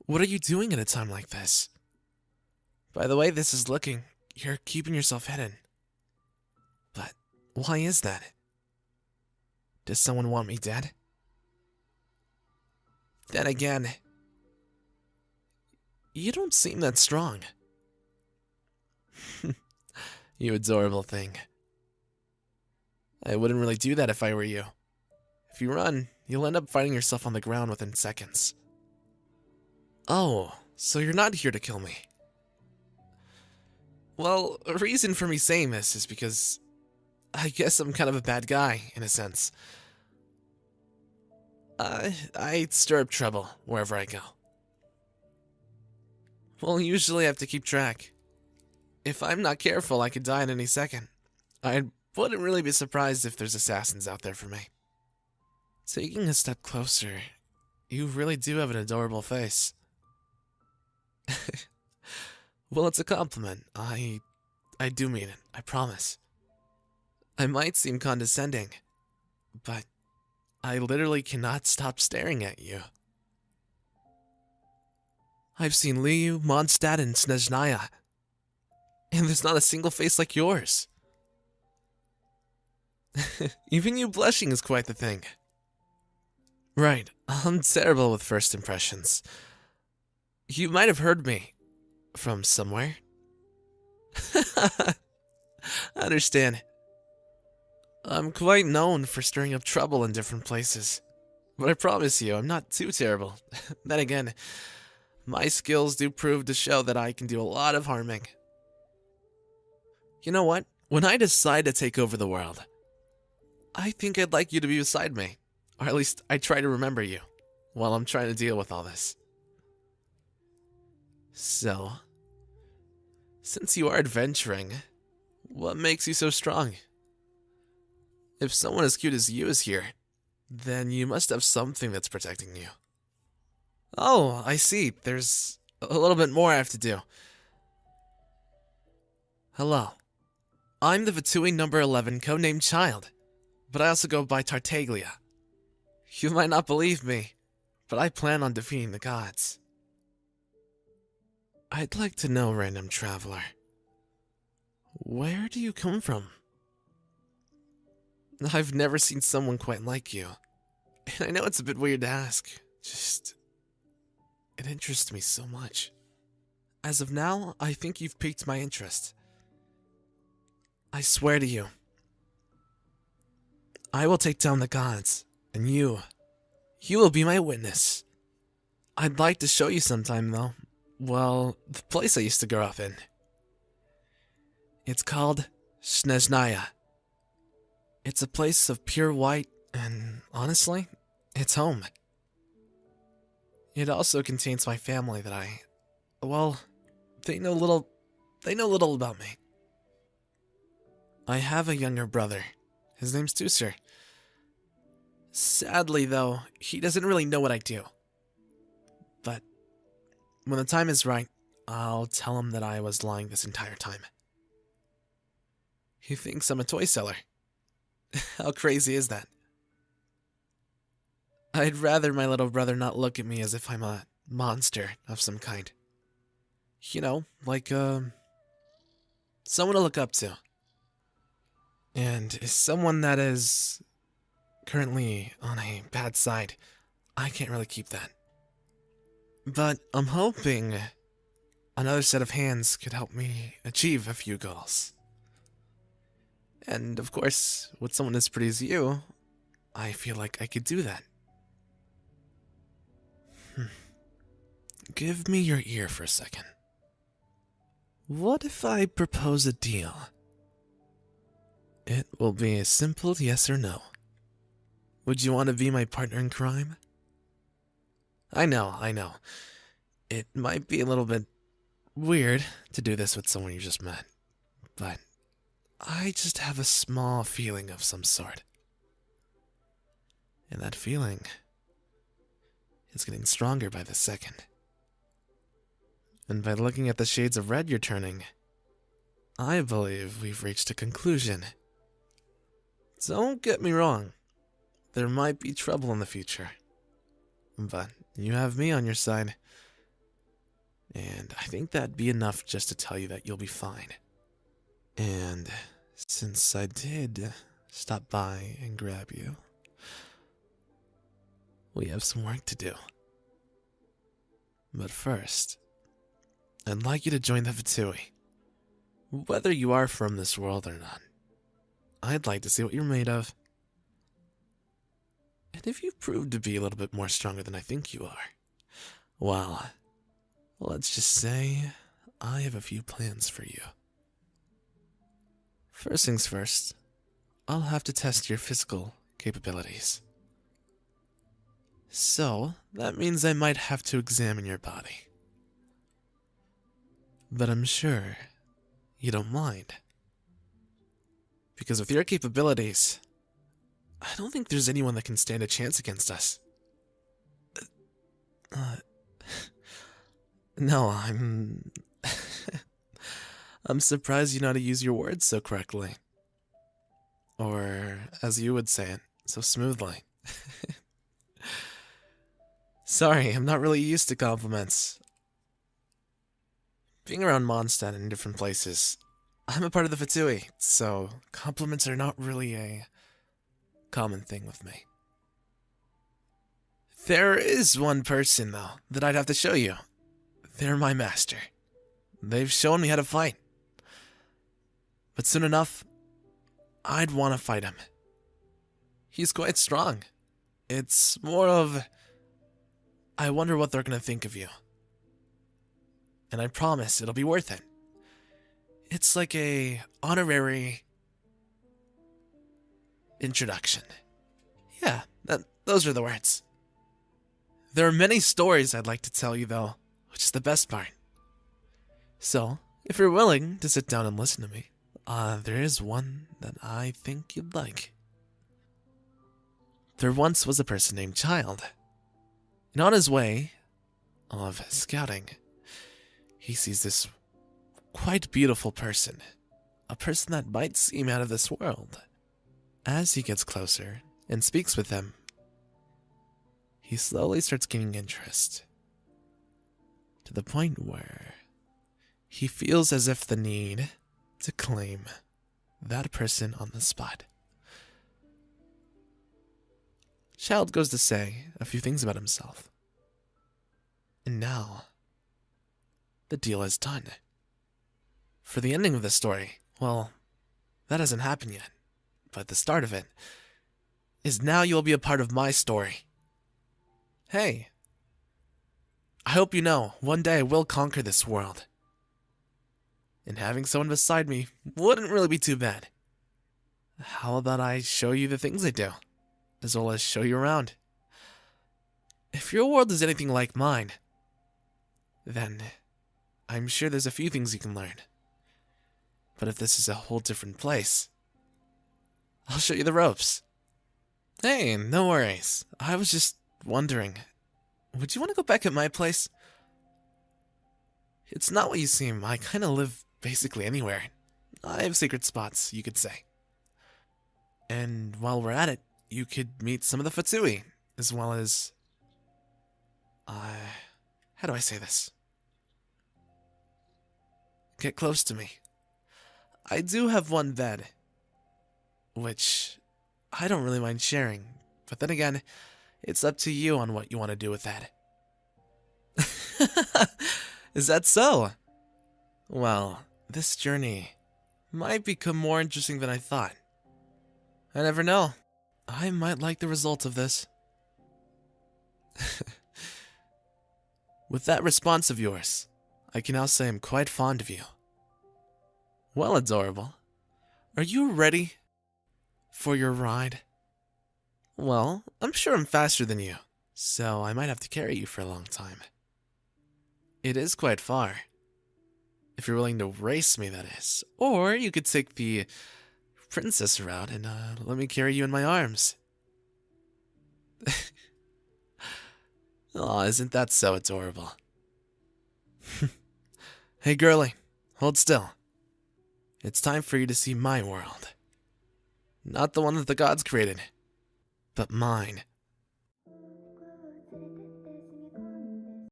What are you doing at a time like this? By the way this is looking, you're keeping yourself hidden. But why is that? Does someone want me dead? Then again, you don't seem that strong. You adorable thing. I wouldn't really do that if I were you. If you run, you'll end up finding yourself on the ground within seconds. Oh, so you're not here to kill me. Well, a reason for me saying this is because I guess I'm kind of a bad guy, in a sense. I stir up trouble wherever I go. Well, usually I have to keep track. If I'm not careful, I could die at any second. I wouldn't really be surprised if there's assassins out there for me. Taking a step closer, you really do have an adorable face. Well, it's a compliment. I do mean it, I promise. I might seem condescending, but I literally cannot stop staring at you. I've seen Liu, Mondstadt, and Snezhnaya, and there's not a single face like yours. Even you blushing is quite the thing. Right, I'm terrible with first impressions. You might have heard me from somewhere. I understand. I'm quite known for stirring up trouble in different places. But I promise you, I'm not too terrible. Then again, my skills do prove to show that I can do a lot of harming. You know what? When I decide to take over the world, I think I'd like you to be beside me. Or at least I try to remember you while I'm trying to deal with all this. So, since you are adventuring, what makes you so strong? If someone as cute as you is here, then you must have something that's protecting you. Oh, I see. There's a little bit more I have to do. Hello. I'm the Vitui number 11 codenamed Child, but I also go by Tartaglia. You might not believe me, but I plan on defeating the gods. I'd like to know, random traveler, where do you come from? I've never seen someone quite like you, and I know it's a bit weird to ask, just... it interests me so much. As of now, I think you've piqued my interest. I swear to you, I will take down the gods, and you will be my witness. I'd like to show you sometime, though. Well, the place I used to grow up in. It's called Snezhnaya. It's a place of pure white, and honestly, it's home. It also contains my family that well, they know little about me. I have a younger brother. His name's Tusser. Sadly, though, he doesn't really know what I do. But when the time is right, I'll tell him that I was lying this entire time. He thinks I'm a toy seller. How crazy is that? I'd rather my little brother not look at me as if I'm a monster of some kind. You know, like, someone to look up to. And is someone that is currently on a bad side. I can't really keep that. But I'm hoping another set of hands could help me achieve a few goals. And of course, with someone as pretty as you, I feel like I could do that. Give me your ear for a second. What if I propose a deal? It will be a simple yes or no. Would you want to be my partner in crime? I know. It might be a little bit weird to do this with someone you just met, but I just have a small feeling of some sort. And that feeling is getting stronger by the second. And by looking at the shades of red you're turning, I believe we've reached a conclusion. Don't get me wrong, there might be trouble in the future, but you have me on your side, And I think that'd be enough just to tell you that you'll be fine. And since I did stop by and grab you, we have some work to do. But first, I'd like you to join the Fatui. Whether you are from this world or not, I'd like to see what you're made of. And if you prove to be a little bit more stronger than I think you are, well, let's just say I have a few plans for you. First things first, I'll have to test your physical capabilities. So, that means I might have to examine your body. But I'm sure you don't mind. Because with your capabilities, I don't think there's anyone that can stand a chance against us. No, I'm surprised you know how to use your words so correctly. Or, as you would say it, so smoothly. Sorry, I'm not really used to compliments. Being around Mondstadt and different places, I'm a part of the Fatui, so compliments are not really a common thing with me. There is one person, though, that I'd have to show you. They're my master. They've shown me how to fight. But soon enough, I'd want to fight him. He's quite strong. It's more of, I wonder what they're going to think of you. And I promise it'll be worth it. It's like a honorary introduction. Yeah, those are the words. There are many stories I'd like to tell you, though, which is the best part. So, if you're willing to sit down and listen to me, there is one that I think you'd like. There once was a person named Child, and on his way of scouting, he sees this quite beautiful person, a person that might seem out of this world. As he gets closer and speaks with them, he slowly starts gaining interest, to the point where he feels as if the need to claim that person on the spot. Child goes to say a few things about himself. And now, the deal is done. For the ending of the story, well, that hasn't happened yet. But the start of it is now you'll be a part of my story. Hey, I hope you know, one day I will conquer this world. And having someone beside me wouldn't really be too bad. How about I show you the things I do, as well as show you around? If your world is anything like mine, then I'm sure there's a few things you can learn. But if this is a whole different place, I'll show you the ropes. Hey, no worries. I was just wondering, would you want to go back at my place? It's not what you seem. I kind of live basically anywhere. I have secret spots, you could say. And while we're at it, you could meet some of the Fatui, as well as... how do I say this? Get close to me. I do have one bed, which I don't really mind sharing, but then again, it's up to you on what you want to do with that. Is that so? Well, this journey might become more interesting than I thought. I never know. I might like the result of this. With that response of yours, I can now say I'm quite fond of you. Well, adorable. Are you ready for your ride? Well, I'm sure I'm faster than you, so I might have to carry you for a long time. It is quite far. If you're willing to race me, that is. Or you could take the princess route and let me carry you in my arms. Aw, isn't that so adorable? Hey girlie, hold still. It's time for you to see my world. Not the one that the gods created, but mine.